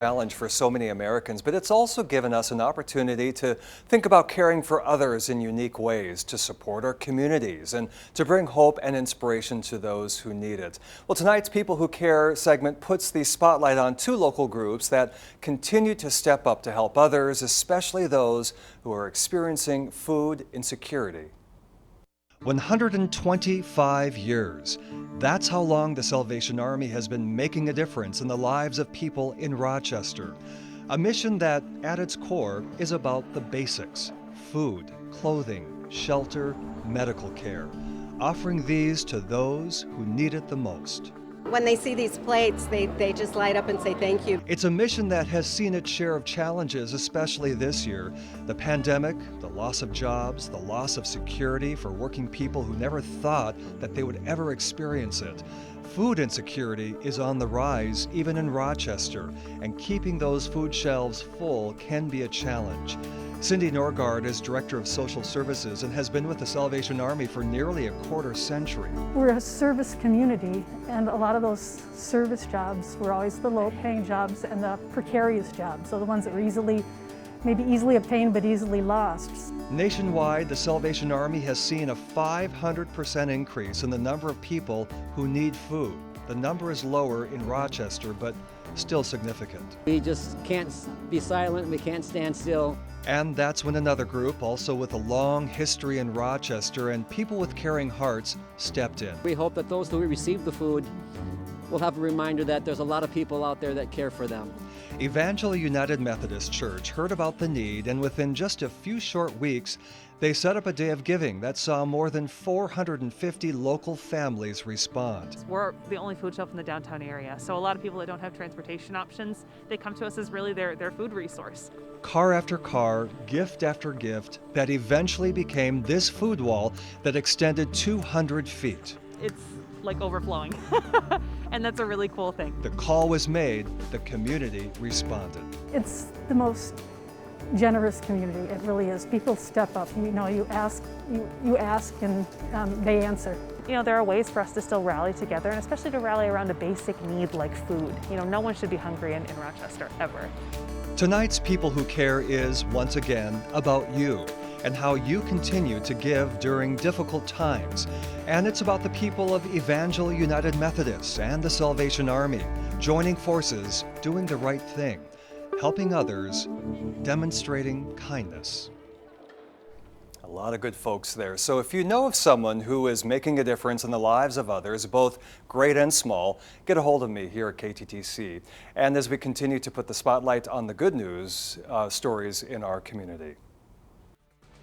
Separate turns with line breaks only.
Challenge for so many Americans, but it's also given us an opportunity to think about caring for others in unique ways, to support our communities, and to bring hope and inspiration to those who need it. Well, tonight's People Who Care segment puts the spotlight on two local groups that continue to step up to help others, especially those who are experiencing food insecurity. 125 years. That's how long the Salvation Army has been making a difference in the lives of people in Rochester. A mission that, at its core, is about the basics: food, clothing, shelter, medical care, offering these to those who need it the most.
When they see these plates, they just light up and say thank you.
It's a mission that has seen its share of challenges, especially this year. The pandemic, the loss of jobs, the loss of security for working people who never thought that they would ever experience it. Food insecurity is on the rise, even in Rochester, and keeping those food shelves full can be a challenge. Cindy Norgard is Director of Social Services and has been with the Salvation Army for nearly a quarter century.
We're a service community, and a lot of those service jobs were always the low-paying jobs and the precarious jobs, so the ones that were maybe easily obtained but easily lost.
Nationwide, the Salvation Army has seen a 500% increase in the number of people who need food. The number is lower in Rochester, but still significant.
We just can't be silent, we can't stand still.
And that's when another group, also with a long history in Rochester and people with caring hearts, stepped in.
We hope that those who receive the food will have a reminder that there's a lot of people out there that care for them.
Evangel United Methodist Church heard about the need, and within just a few short weeks, they set up a day of giving that saw more than 450 local families respond.
We're the only food shelf in the downtown area, so a lot of people that don't have transportation options, they come to us as really their food resource.
Car after car, gift after gift, that eventually became this food wall that extended 200 feet.
It's like overflowing, and that's a really cool thing.
The call was made, the community responded.
It's the most generous community, it really is. People step up, you ask and they answer.
There are ways for us to still rally together, and especially to rally around a basic need like food. No one should be hungry in Rochester, ever.
Tonight's People Who Care is, once again, about you and how you continue to give during difficult times. And it's about the people of Evangel United Methodists and the Salvation Army, joining forces, doing the right thing, helping others, demonstrating kindness. A lot of good folks there. So if you know of someone who is making a difference in the lives of others, both great and small, get a hold of me here at KTTC. And as we continue to put the spotlight on the good news stories in our community.